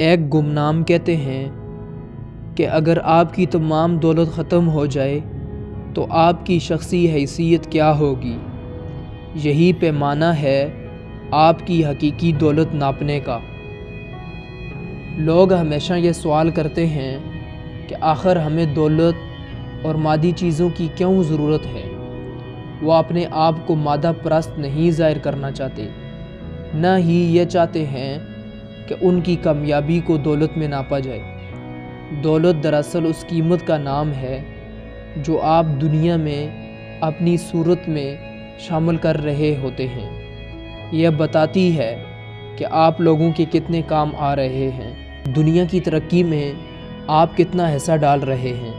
ایک گمنام کہتے ہیں کہ اگر آپ کی تمام دولت ختم ہو جائے تو آپ کی شخصی حیثیت کیا ہوگی؟ یہی پیمانہ ہے آپ کی حقیقی دولت ناپنے کا۔ لوگ ہمیشہ یہ سوال کرتے ہیں کہ آخر ہمیں دولت اور مادی چیزوں کی کیوں ضرورت ہے؟ وہ اپنے آپ کو مادہ پرست نہیں ظاہر کرنا چاہتے، نہ ہی یہ چاہتے ہیں کہ ان کی کامیابی کو دولت میں ناپا جائے۔ دولت دراصل اس قیمت کا نام ہے جو آپ دنیا میں اپنی صورت میں شامل کر رہے ہوتے ہیں۔ یہ بتاتی ہے کہ آپ لوگوں کے کتنے کام آ رہے ہیں، دنیا کی ترقی میں آپ کتنا حصہ ڈال رہے ہیں۔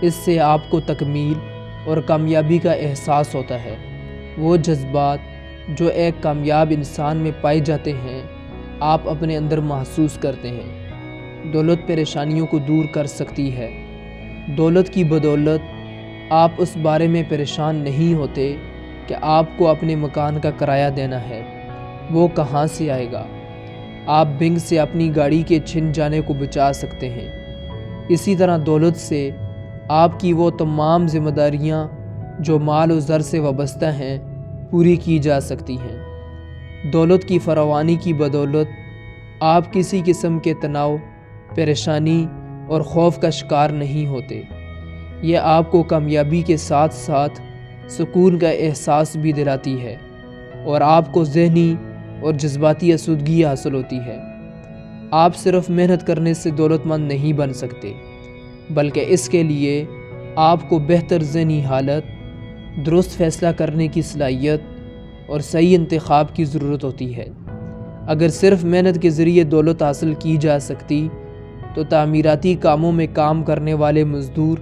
اس سے آپ کو تکمیل اور کامیابی کا احساس ہوتا ہے۔ وہ جذبات جو ایک کامیاب انسان میں پائے جاتے ہیں آپ اپنے اندر محسوس کرتے ہیں۔ دولت پریشانیوں کو دور کر سکتی ہے۔ دولت کی بدولت آپ اس بارے میں پریشان نہیں ہوتے کہ آپ کو اپنے مکان کا کرایہ دینا ہے، وہ کہاں سے آئے گا۔ آپ بینک سے اپنی گاڑی کے چھن جانے کو بچا سکتے ہیں۔ اسی طرح دولت سے آپ کی وہ تمام ذمہ داریاں جو مال و زر سے وابستہ ہیں پوری کی جا سکتی ہیں۔ دولت کی فراوانی کی بدولت آپ کسی قسم کے تناؤ، پریشانی اور خوف کا شکار نہیں ہوتے۔ یہ آپ کو کامیابی کے ساتھ ساتھ سکون کا احساس بھی دلاتی ہے اور آپ کو ذہنی اور جذباتی آسودگی حاصل ہوتی ہے۔ آپ صرف محنت کرنے سے دولت مند نہیں بن سکتے، بلکہ اس کے لیے آپ کو بہتر ذہنی حالت، درست فیصلہ کرنے کی صلاحیت اور صحیح انتخاب کی ضرورت ہوتی ہے۔ اگر صرف محنت کے ذریعے دولت حاصل کی جا سکتی تو تعمیراتی کاموں میں کام کرنے والے مزدور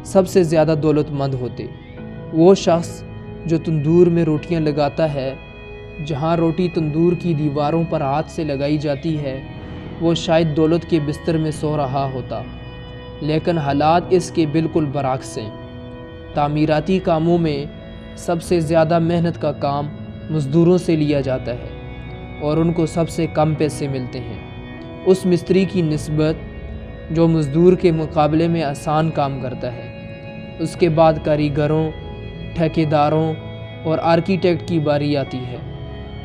سب سے زیادہ دولت مند ہوتے۔ وہ شخص جو تندور میں روٹیاں لگاتا ہے، جہاں روٹی تندور کی دیواروں پر ہاتھ سے لگائی جاتی ہے، وہ شاید دولت کے بستر میں سو رہا ہوتا، لیکن حالات اس کے بالکل برعکس ہیں۔ تعمیراتی کاموں میں سب سے زیادہ محنت کا کام مزدوروں سے لیا جاتا ہے اور ان کو سب سے کم پیسے ملتے ہیں، اس مستری کی نسبت جو مزدور کے مقابلے میں آسان کام کرتا ہے۔ اس کے بعد کاریگروں، ٹھیکیداروں اور آرکیٹیکٹ کی باری آتی ہے،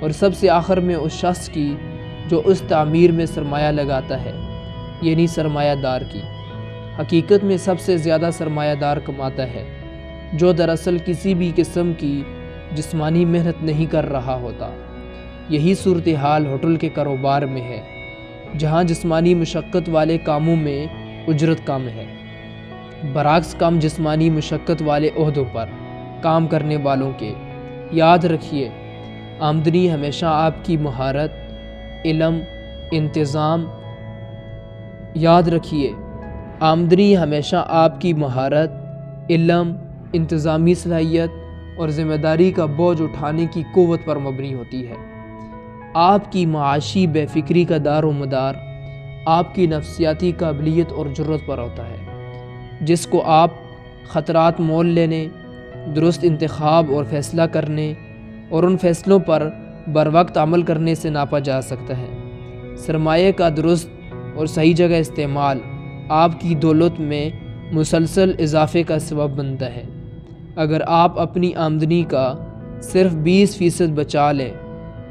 اور سب سے آخر میں اس شخص کی جو اس تعمیر میں سرمایہ لگاتا ہے، یعنی سرمایہ دار کی۔ حقیقت میں سب سے زیادہ سرمایہ دار کماتا ہے، جو دراصل کسی بھی قسم کی جسمانی محنت نہیں کر رہا ہوتا۔ یہی صورتحال ہوٹل کے کاروبار میں ہے، جہاں جسمانی مشقت والے کاموں میں اجرت کم ہے، برعکس کم جسمانی مشقت والے عہدوں پر کام کرنے والوں کے۔ یاد رکھیے، آمدنی ہمیشہ آپ کی مہارت، علم، انتظام انتظامی صلاحیت اور ذمہ داری کا بوجھ اٹھانے کی قوت پر مبنی ہوتی ہے۔ آپ کی معاشی بے فکری کا دار و مدار آپ کی نفسیاتی قابلیت اور جرات پر ہوتا ہے، جس کو آپ خطرات مول لینے، درست انتخاب اور فیصلہ کرنے اور ان فیصلوں پر بروقت عمل کرنے سے ناپا جا سکتا ہے۔ سرمایہ کا درست اور صحیح جگہ استعمال آپ کی دولت میں مسلسل اضافے کا سبب بنتا ہے۔ اگر آپ اپنی آمدنی کا صرف 20% بچا لیں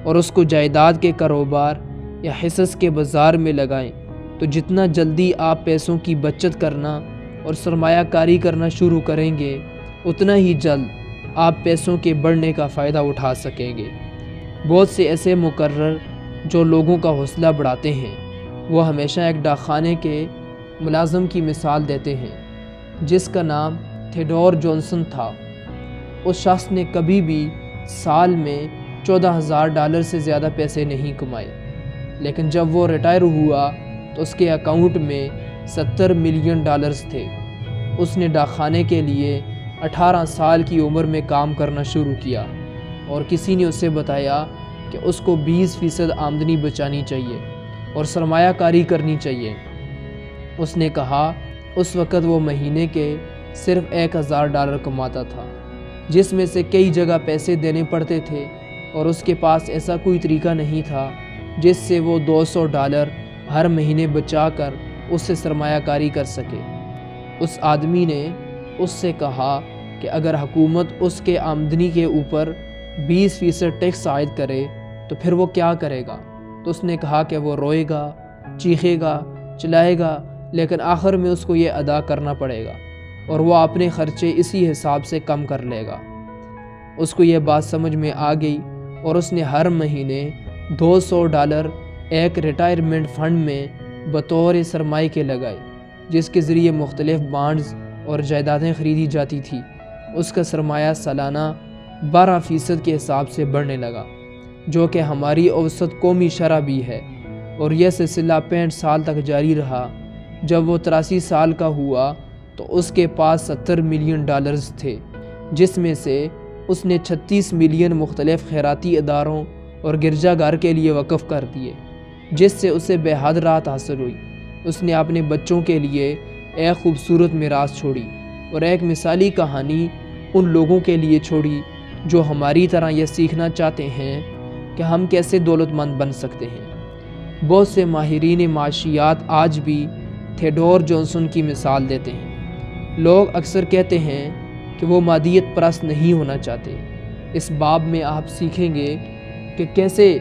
اور اس کو جائیداد کے کاروبار یا حصص کے بازار میں لگائیں تو جتنا جلدی آپ پیسوں کی بچت کرنا اور سرمایہ کاری کرنا شروع کریں گے، اتنا ہی جلد آپ پیسوں کے بڑھنے کا فائدہ اٹھا سکیں گے۔ بہت سے ایسے مقرر جو لوگوں کا حوصلہ بڑھاتے ہیں، وہ ہمیشہ ایک ڈاک خانے کے ملازم کی مثال دیتے ہیں جس کا نام تھیوڈور جانسن تھا۔ اس شخص نے کبھی بھی سال میں $14,000 سے زیادہ پیسے نہیں کمائے، لیکن جب وہ ریٹائر ہوا تو اس کے اکاؤنٹ میں $70 ملین تھے۔ اس نے ڈاک خانے کے لیے 18 سال کی عمر میں کام کرنا شروع کیا، اور کسی نے اسے بتایا کہ اس کو 20% آمدنی بچانی چاہیے اور سرمایہ کاری کرنی چاہیے۔ اس نے کہا اس وقت وہ مہینے کے صرف $1,000 کماتا تھا، جس میں سے کئی جگہ پیسے دینے پڑتے تھے، اور اس کے پاس ایسا کوئی طریقہ نہیں تھا جس سے وہ $200 ہر مہینے بچا کر اس سے سرمایہ کاری کر سکے۔ اس آدمی نے اس سے کہا کہ اگر حکومت اس کے آمدنی کے اوپر 20% ٹیکس عائد کرے تو پھر وہ کیا کرے گا؟ تو اس نے کہا کہ وہ روئے گا، چیخے گا، چلائے گا، لیکن آخر میں اس کو یہ ادا کرنا پڑے گا اور وہ اپنے خرچے اسی حساب سے کم کر لے گا۔ اس کو یہ بات سمجھ میں آ گئی اور اس نے ہر مہینے $200 ایک ریٹائرمنٹ فنڈ میں بطور سرمائے کے لگائے، جس کے ذریعے مختلف بانڈز اور جائیدادیں خریدی جاتی تھی۔ اس کا سرمایہ سالانہ 12% کے حساب سے بڑھنے لگا، جو کہ ہماری اوسط قومی شرح بھی ہے، اور یہ سلسلہ 65 سال تک جاری رہا۔ جب وہ 83 سال کا ہوا تو اس کے پاس $70 ملین تھے، جس میں سے اس نے 36 ملین مختلف خیراتی اداروں اور گرجا گھر کے لیے وقف کر دیے، جس سے اسے بے حد راحت حاصل ہوئی۔ اس نے اپنے بچوں کے لیے ایک خوبصورت میراث چھوڑی اور ایک مثالی کہانی ان لوگوں کے لیے چھوڑی جو ہماری طرح یہ سیکھنا چاہتے ہیں کہ ہم کیسے دولت مند بن سکتے ہیں۔ بہت سے ماہرین معاشیات آج بھی تھیوڈور جانسن کی مثال دیتے ہیں۔ لوگ اکثر کہتے ہیں کہ وہ مادیت پرست نہیں ہونا چاہتے۔ اس باب میں آپ سیکھیں گے کہ کیسے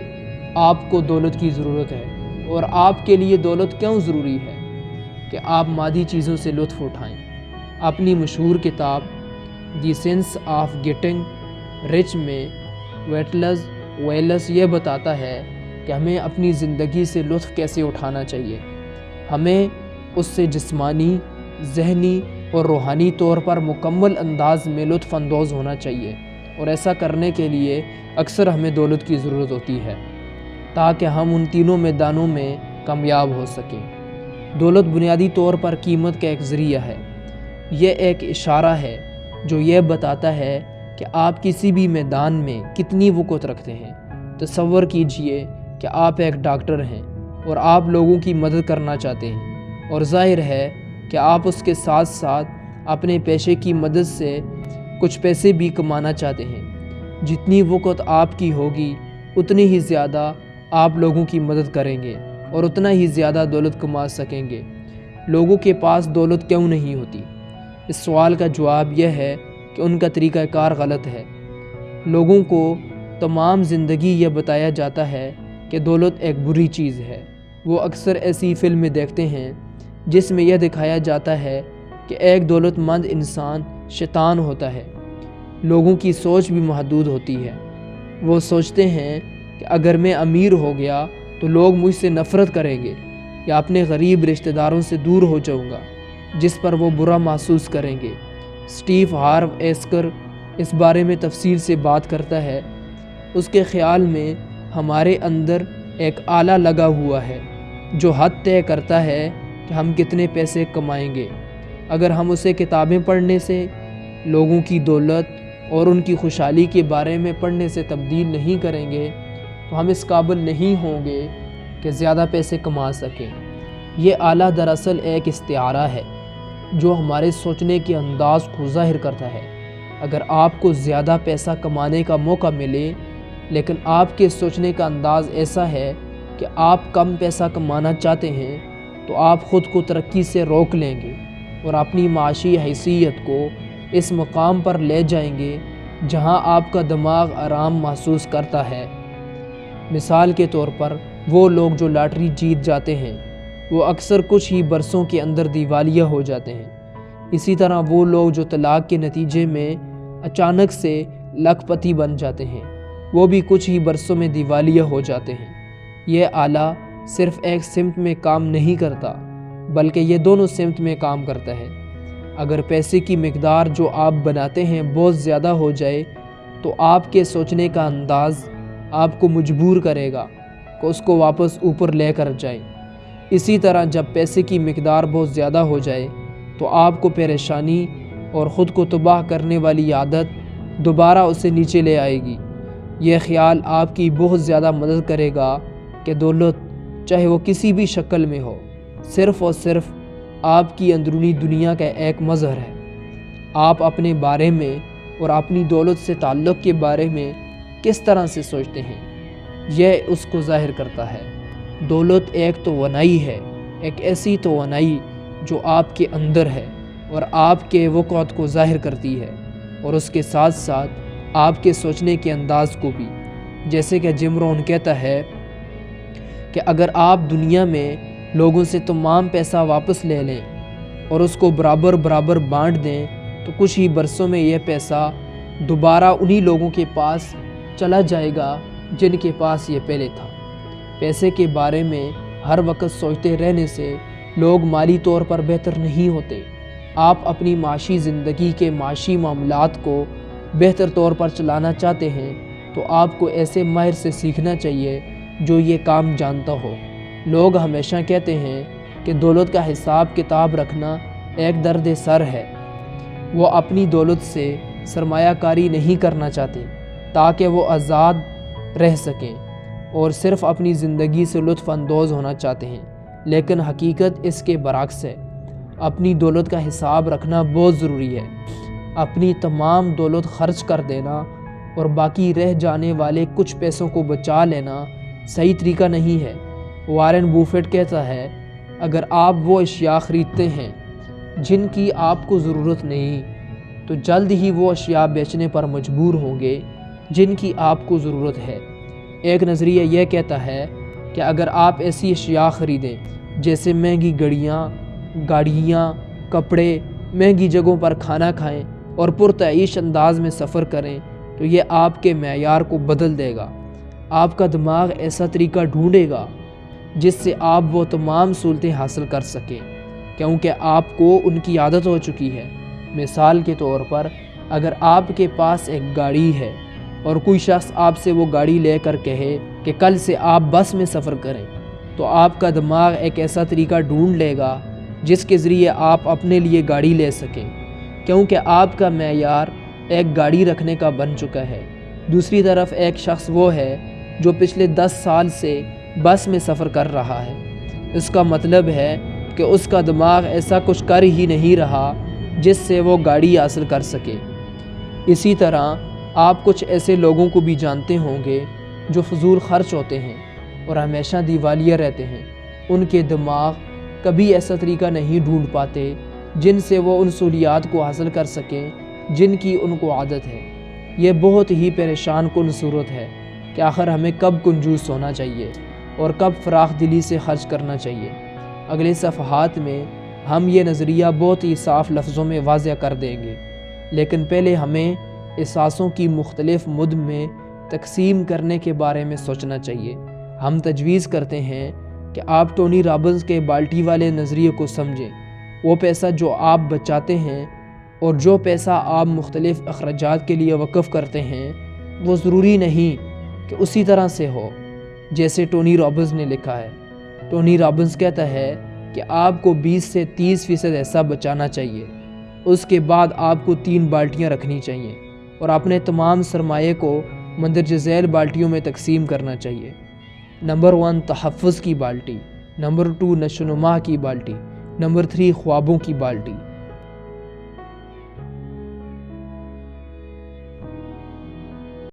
آپ کو دولت کی ضرورت ہے اور آپ کے لیے دولت کیوں ضروری ہے کہ آپ مادی چیزوں سے لطف اٹھائیں۔ اپنی مشہور کتاب the sense of getting rich میں ویٹلز ویلس یہ بتاتا ہے کہ ہمیں اپنی زندگی سے لطف کیسے اٹھانا چاہیے۔ ہمیں اس سے جسمانی، ذہنی اور روحانی طور پر مکمل انداز میں لطف اندوز ہونا چاہیے، اور ایسا کرنے کے لیے اکثر ہمیں دولت کی ضرورت ہوتی ہے تاکہ ہم ان تینوں میدانوں میں کامیاب ہو سکیں۔ دولت بنیادی طور پر قیمت کا ایک ذریعہ ہے۔ یہ ایک اشارہ ہے جو یہ بتاتا ہے کہ آپ کسی بھی میدان میں کتنی وقت رکھتے ہیں۔ تصور کیجئے کہ آپ ایک ڈاکٹر ہیں اور آپ لوگوں کی مدد کرنا چاہتے ہیں، اور ظاہر ہے کہ آپ اس کے ساتھ ساتھ اپنے پیشے کی مدد سے کچھ پیسے بھی کمانا چاہتے ہیں۔ جتنی وقت آپ کی ہوگی اتنی ہی زیادہ آپ لوگوں کی مدد کریں گے اور اتنا ہی زیادہ دولت کما سکیں گے۔ لوگوں کے پاس دولت کیوں نہیں ہوتی؟ اس سوال کا جواب یہ ہے کہ ان کا طریقہ کار غلط ہے۔ لوگوں کو تمام زندگی یہ بتایا جاتا ہے کہ دولت ایک بری چیز ہے۔ وہ اکثر ایسی فلمیں دیکھتے ہیں جس میں یہ دکھایا جاتا ہے کہ ایک دولت مند انسان شیطان ہوتا ہے۔ لوگوں کی سوچ بھی محدود ہوتی ہے۔ وہ سوچتے ہیں کہ اگر میں امیر ہو گیا تو لوگ مجھ سے نفرت کریں گے یا اپنے غریب رشتہ داروں سے دور ہو جاؤں گا، جس پر وہ برا محسوس کریں گے۔ اسٹیو ہارو ایسکر اس بارے میں تفصیل سے بات کرتا ہے۔ اس کے خیال میں ہمارے اندر ایک آلہ لگا ہوا ہے جو حد طے کرتا ہے کہ ہم کتنے پیسے کمائیں گے۔ اگر ہم اسے کتابیں پڑھنے سے، لوگوں کی دولت اور ان کی خوشحالی کے بارے میں پڑھنے سے تبدیل نہیں کریں گے تو ہم اس قابل نہیں ہوں گے کہ زیادہ پیسے کما سکیں۔ یہ آلہ دراصل ایک استعارہ ہے جو ہمارے سوچنے کے انداز کو ظاہر کرتا ہے۔ اگر آپ کو زیادہ پیسہ کمانے کا موقع ملے لیکن آپ کے سوچنے کا انداز ایسا ہے کہ آپ کم پیسہ کمانا چاہتے ہیں تو آپ خود کو ترقی سے روک لیں گے اور اپنی معاشی حیثیت کو اس مقام پر لے جائیں گے جہاں آپ کا دماغ آرام محسوس کرتا ہے۔ مثال کے طور پر وہ لوگ جو لاٹری جیت جاتے ہیں وہ اکثر کچھ ہی برسوں کے اندر دیوالیہ ہو جاتے ہیں۔ اسی طرح وہ لوگ جو طلاق کے نتیجے میں اچانک سے لاکھ پتی بن جاتے ہیں وہ بھی کچھ ہی برسوں میں دیوالیہ ہو جاتے ہیں۔ یہ آلہ صرف ایک سمت میں کام نہیں کرتا بلکہ یہ دونوں سمت میں کام کرتا ہے۔ اگر پیسے کی مقدار جو آپ بناتے ہیں بہت زیادہ ہو جائے تو آپ کے سوچنے کا انداز آپ کو مجبور کرے گا کہ اس کو واپس اوپر لے کر جائیں۔ اسی طرح جب پیسے کی مقدار بہت زیادہ ہو جائے تو آپ کو پریشانی اور خود کو تباہ کرنے والی عادت دوبارہ اسے نیچے لے آئے گی۔ یہ خیال آپ کی بہت زیادہ مدد کرے گا کہ دولت چاہے وہ کسی بھی شکل میں ہو صرف اور صرف آپ کی اندرونی دنیا کا ایک مظہر ہے۔ آپ اپنے بارے میں اور اپنی دولت سے تعلق کے بارے میں کس طرح سے سوچتے ہیں یہ اس کو ظاہر کرتا ہے۔ دولت ایک توانائی ہے، ایک ایسی توانائی جو آپ کے اندر ہے اور آپ کے وقوع کو ظاہر کرتی ہے، اور اس کے ساتھ ساتھ آپ کے سوچنے کے انداز کو بھی۔ جیسے کہ جم رون کہتا ہے کہ اگر آپ دنیا میں لوگوں سے تمام پیسہ واپس لے لیں اور اس کو برابر برابر بانٹ دیں تو کچھ ہی برسوں میں یہ پیسہ دوبارہ انہی لوگوں کے پاس چلا جائے گا جن کے پاس یہ پہلے تھا۔ پیسے کے بارے میں ہر وقت سوچتے رہنے سے لوگ مالی طور پر بہتر نہیں ہوتے۔ آپ اپنی معاشی زندگی کے معاشی معاملات کو بہتر طور پر چلانا چاہتے ہیں تو آپ کو ایسے ماہر سے سیکھنا چاہیے جو یہ کام جانتا ہو۔ لوگ ہمیشہ کہتے ہیں کہ دولت کا حساب کتاب رکھنا ایک درد سر ہے۔ وہ اپنی دولت سے سرمایہ کاری نہیں کرنا چاہتے تاکہ وہ آزاد رہ سکیں اور صرف اپنی زندگی سے لطف اندوز ہونا چاہتے ہیں، لیکن حقیقت اس کے برعکس ہے۔ اپنی دولت کا حساب رکھنا بہت ضروری ہے۔ اپنی تمام دولت خرچ کر دینا اور باقی رہ جانے والے کچھ پیسوں کو بچا لینا صحیح طریقہ نہیں ہے۔ وارن بوفیٹ کہتا ہے، اگر آپ وہ اشیاء خریدتے ہیں جن کی آپ کو ضرورت نہیں تو جلد ہی وہ اشیاء بیچنے پر مجبور ہوں گے جن کی آپ کو ضرورت ہے۔ ایک نظریہ یہ کہتا ہے کہ اگر آپ ایسی اشیاء خریدیں جیسے مہنگی گاڑیاں، کپڑے، مہنگی جگہوں پر کھانا کھائیں اور پرتعیش انداز میں سفر کریں تو یہ آپ کے معیار کو بدل دے گا۔ آپ کا دماغ ایسا طریقہ ڈھونڈے گا جس سے آپ وہ تمام سہولتیں حاصل کر سکیں کیونکہ آپ کو ان کی عادت ہو چکی ہے۔ مثال کے طور پر اگر آپ کے پاس ایک گاڑی ہے اور کوئی شخص آپ سے وہ گاڑی لے کر کہے کہ کل سے آپ بس میں سفر کریں تو آپ کا دماغ ایک ایسا طریقہ ڈھونڈ لے گا جس کے ذریعے آپ اپنے لیے گاڑی لے سکیں کیونکہ آپ کا معیار ایک گاڑی رکھنے کا بن چکا ہے۔ دوسری طرف ایک شخص وہ ہے جو پچھلے 10 سال سے بس میں سفر کر رہا ہے۔ اس کا مطلب ہے کہ اس کا دماغ ایسا کچھ کر ہی نہیں رہا جس سے وہ گاڑی حاصل کر سکے۔ اسی طرح آپ کچھ ایسے لوگوں کو بھی جانتے ہوں گے جو فضول خرچ ہوتے ہیں اور ہمیشہ دیوالیہ رہتے ہیں۔ ان کے دماغ کبھی ایسا طریقہ نہیں ڈھونڈ پاتے جن سے وہ ان سہولیات کو حاصل کر سکیں جن کی ان کو عادت ہے۔ یہ بہت ہی پریشان کن صورت ہے کہ آخر ہمیں کب کنجوس ہونا چاہیے اور کب فراخ دلی سے خرچ کرنا چاہیے۔ اگلے صفحات میں ہم یہ نظریہ بہت ہی صاف لفظوں میں واضح کر دیں گے، لیکن پہلے ہمیں احساسوں کی مختلف مد میں تقسیم کرنے کے بارے میں سوچنا چاہیے۔ ہم تجویز کرتے ہیں کہ آپ ٹونی رابنس کے بالٹی والے نظریے کو سمجھیں۔ وہ پیسہ جو آپ بچاتے ہیں اور جو پیسہ آپ مختلف اخراجات کے لیے وقف کرتے ہیں وہ ضروری نہیں کہ اسی طرح سے ہو جیسے ٹونی رابنس نے لکھا ہے۔ ٹونی رابنس کہتا ہے کہ آپ کو 20 سے 30% ایسا بچانا چاہیے۔ اس کے بعد آپ کو 3 بالٹیاں رکھنی چاہیے اور اپنے تمام سرمایے کو مندرجہ ذیل بالٹیوں میں تقسیم کرنا چاہیے۔ نمبر 1 تحفظ کی بالٹی، نمبر 2 نشو و نما کی بالٹی، نمبر 3 خوابوں کی بالٹی۔